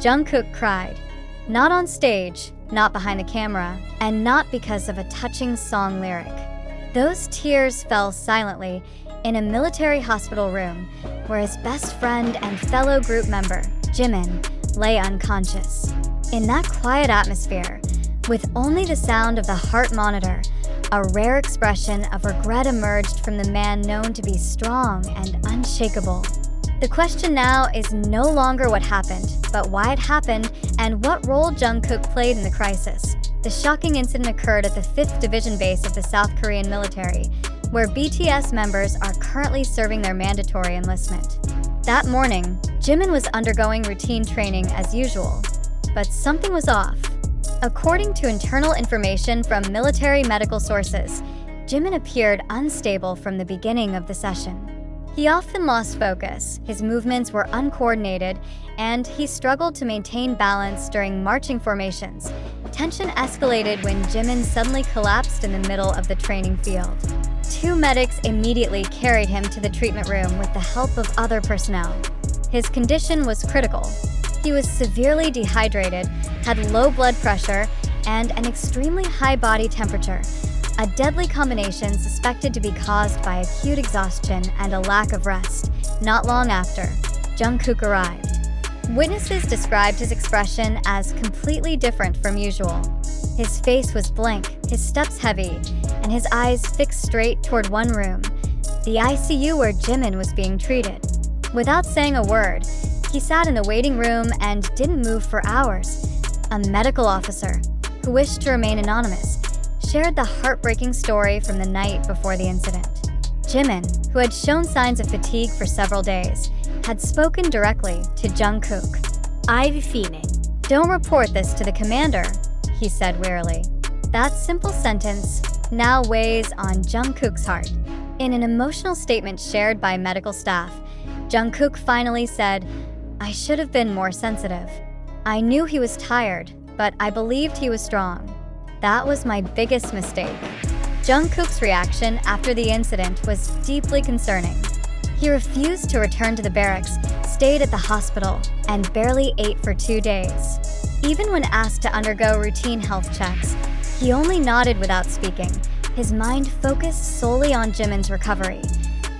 Jungkook cried. Not on stage, not behind the camera, and not because of a touching song lyric. Those tears fell silently in a military hospital room where his best friend and fellow group member, Jimin, lay unconscious. In that quiet atmosphere, with only the sound of the heart monitor, a rare expression of regret emerged from the man known to be strong and unshakable. The question now is no longer what happened, but why it happened and what role Jungkook played in the crisis. The shocking incident occurred at the 5th Division base of the South Korean military, where BTS members are currently serving their mandatory enlistment. That morning, Jimin was undergoing routine training as usual, but something was off. According to internal information from military medical sources, Jimin appeared unstable from the beginning of the session. He often lost focus, his movements were uncoordinated, and he struggled to maintain balance during marching formations. Tension escalated when Jimin suddenly collapsed in the middle of the training field. 2 medics immediately carried him to the treatment room with the help of other personnel. His condition was critical. He was severely dehydrated, had low blood pressure, and an extremely high body temperature, a deadly combination suspected to be caused by acute exhaustion and a lack of rest. Not long after, Jungkook arrived. Witnesses described his expression as completely different from usual. His face was blank, his steps heavy, and his eyes fixed straight toward one room, the ICU where Jimin was being treated. Without saying a word, he sat in the waiting room and didn't move for hours. A medical officer, who wished to remain anonymous, shared the heartbreaking story from the night before the incident. Jimin, who had shown signs of fatigue for several days, had spoken directly to Jungkook. "I'm feeling. Don't report this to the commander," he said wearily. That simple sentence now weighs on Jungkook's heart. In an emotional statement shared by medical staff, Jungkook finally said, "I should have been more sensitive. I knew he was tired, but I believed he was strong. That was my biggest mistake." Jungkook's reaction after the incident was deeply concerning. He refused to return to the barracks, stayed at the hospital, and barely ate for 2 days. Even when asked to undergo routine health checks, he only nodded without speaking, his mind focused solely on Jimin's recovery.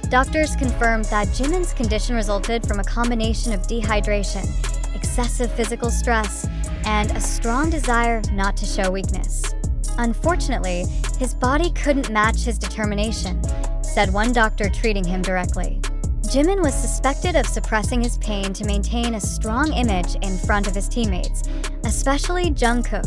Doctors confirmed that Jimin's condition resulted from a combination of dehydration, excessive physical stress, and a strong desire not to show weakness. Unfortunately, his body couldn't match his determination, said one doctor treating him directly. Jimin was suspected of suppressing his pain to maintain a strong image in front of his teammates, especially Jungkook.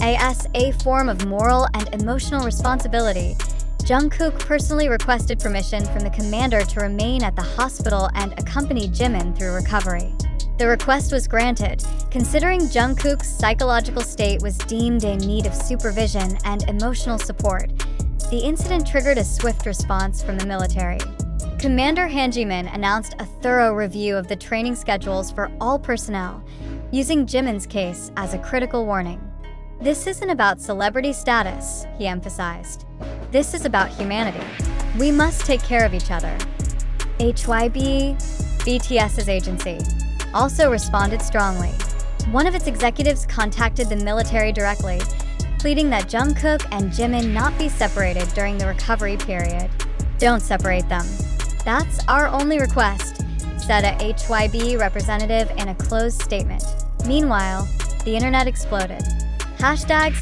As a form of moral and emotional responsibility, Jungkook personally requested permission from the commander to remain at the hospital and accompany Jimin through recovery. The request was granted, considering Jungkook's psychological state was deemed in need of supervision and emotional support. The incident triggered a swift response from the military. Commander Jimin announced a thorough review of the training schedules for all personnel, using Jimin's case as a critical warning. "This isn't about celebrity status," he emphasized. "This is about humanity. We must take care of each other." HYB, BTS's agency, also responded strongly. One of its executives contacted the military directly, pleading that Jungkook and Jimin not be separated during the recovery period. "Don't separate them. That's our only request," said a HYB representative in a closed statement. Meanwhile, the internet exploded. Hashtags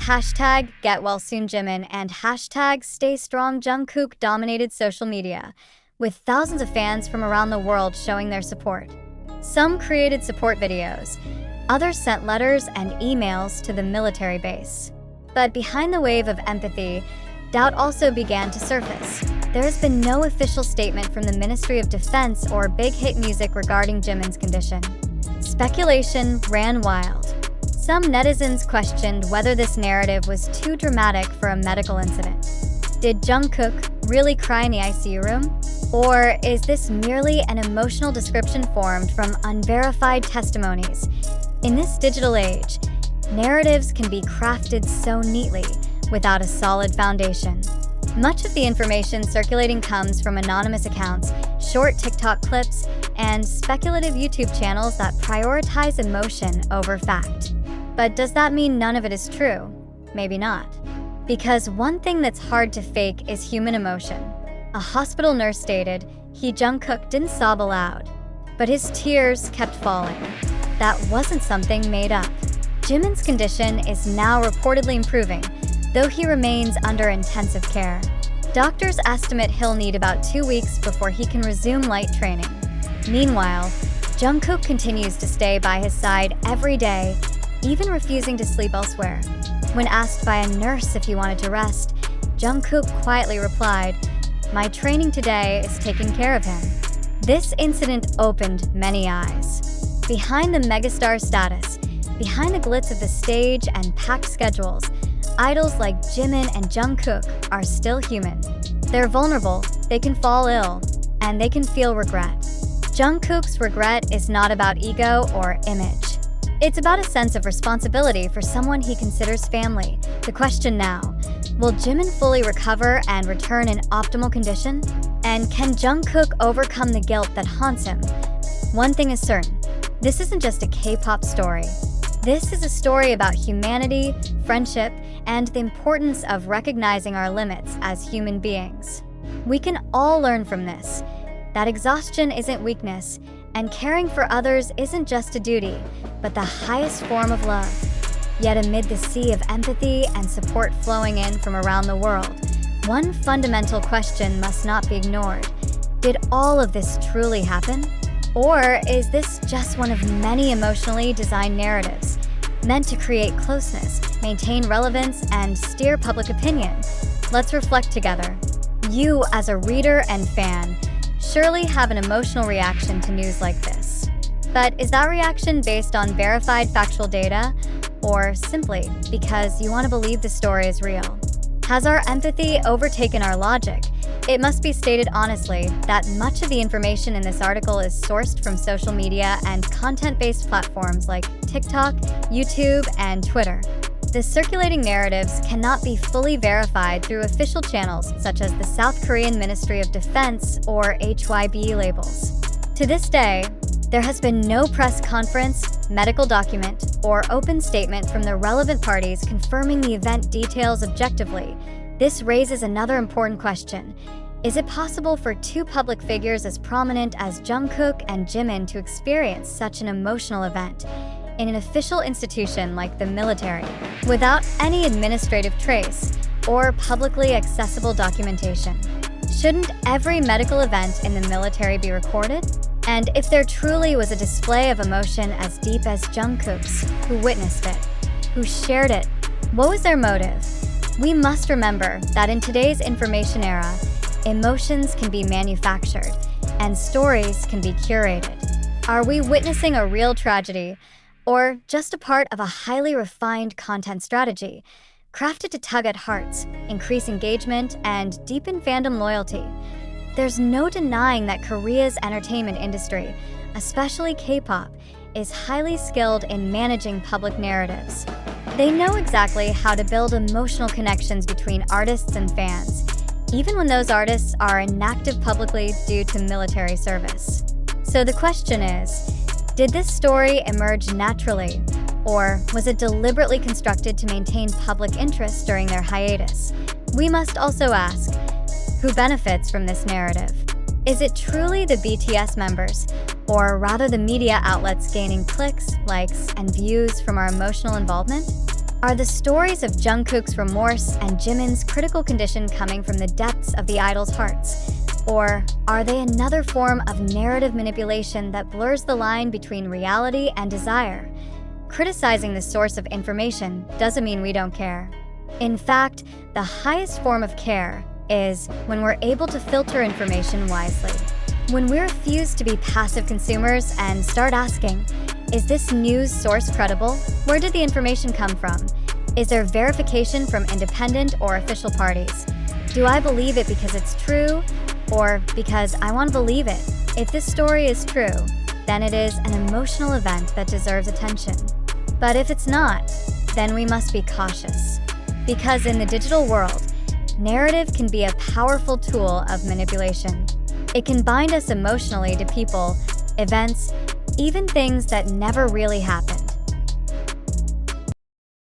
#GetWellSoonJimin and #StayStrongJungkook dominated social media, with thousands of fans from around the world showing their support. Some created support videos, others sent letters and emails to the military base. But behind the wave of empathy, doubt also began to surface. There has been no official statement from the Ministry of Defense or Big Hit Music regarding Jimin's condition. Speculation ran wild. Some netizens questioned whether this narrative was too dramatic for a medical incident. Did Jungkook really cry in the ICU room? Or is this merely an emotional description formed from unverified testimonies? In this digital age, narratives can be crafted so neatly without a solid foundation. Much of the information circulating comes from anonymous accounts, short TikTok clips, and speculative YouTube channels that prioritize emotion over fact. But does that mean none of it is true? Maybe not. Because one thing that's hard to fake is human emotion. A hospital nurse stated Jungkook didn't sob aloud, but his tears kept falling. That wasn't something made up. Jimin's condition is now reportedly improving, though he remains under intensive care. Doctors estimate he'll need about 2 weeks before he can resume light training. Meanwhile, Jungkook continues to stay by his side every day, even refusing to sleep elsewhere. When asked by a nurse if he wanted to rest, Jungkook quietly replied, "My training today is taking care of him." This incident opened many eyes. Behind the megastar status, behind the glitz of the stage and packed schedules, idols like Jimin and Jungkook are still human. They're vulnerable, they can fall ill, and they can feel regret. Jungkook's regret is not about ego or image. It's about a sense of responsibility for someone he considers family. The question now, will Jimin fully recover and return in optimal condition? And can Jungkook overcome the guilt that haunts him? One thing is certain, this isn't just a K-pop story. This is a story about humanity, friendship, and the importance of recognizing our limits as human beings. We can all learn from this, that exhaustion isn't weakness, and caring for others isn't just a duty, but the highest form of love. Yet amid the sea of empathy and support flowing in from around the world, one fundamental question must not be ignored. Did all of this truly happen? Or is this just one of many emotionally designed narratives, meant to create closeness, maintain relevance, and steer public opinion? Let's reflect together. You, as a reader and fan, surely have an emotional reaction to news like this. But is that reaction based on verified factual data, or simply because you want to believe the story is real? Has our empathy overtaken our logic? It must be stated honestly that much of the information in this article is sourced from social media and content-based platforms like TikTok, YouTube, and Twitter. The circulating narratives cannot be fully verified through official channels such as the South Korean Ministry of Defense or HYB labels. To this day, there has been no press conference, medical document, or open statement from the relevant parties confirming the event details objectively. This raises another important question. Is it possible for two public figures as prominent as Jungkook and Jimin to experience such an emotional event in an official institution like the military, without any administrative trace or publicly accessible documentation? Shouldn't every medical event in the military be recorded? And if there truly was a display of emotion as deep as Jungkook's, who witnessed it, who shared it, what was their motive? We must remember that in today's information era, emotions can be manufactured and stories can be curated. Are we witnessing a real tragedy, or just a part of a highly refined content strategy, crafted to tug at hearts, increase engagement, and deepen fandom loyalty? There's no denying that Korea's entertainment industry, especially K-pop, is highly skilled in managing public narratives. They know exactly how to build emotional connections between artists and fans, even when those artists are inactive publicly due to military service. So the question is, did this story emerge naturally, or was it deliberately constructed to maintain public interest during their hiatus? We must also ask, who benefits from this narrative? Is it truly the BTS members, or rather the media outlets gaining clicks, likes, and views from our emotional involvement? Are the stories of Jungkook's remorse and Jimin's critical condition coming from the depths of the idols' hearts? Or are they another form of narrative manipulation that blurs the line between reality and desire? Criticizing the source of information doesn't mean we don't care. In fact, the highest form of care is when we're able to filter information wisely. When we refuse to be passive consumers and start asking, is this news source credible? Where did the information come from? Is there verification from independent or official parties? Do I believe it because it's true, or because I want to believe it? If this story is true, then it is an emotional event that deserves attention. But if it's not, then we must be cautious. Because in the digital world, narrative can be a powerful tool of manipulation. It can bind us emotionally to people events, even things that never really happened.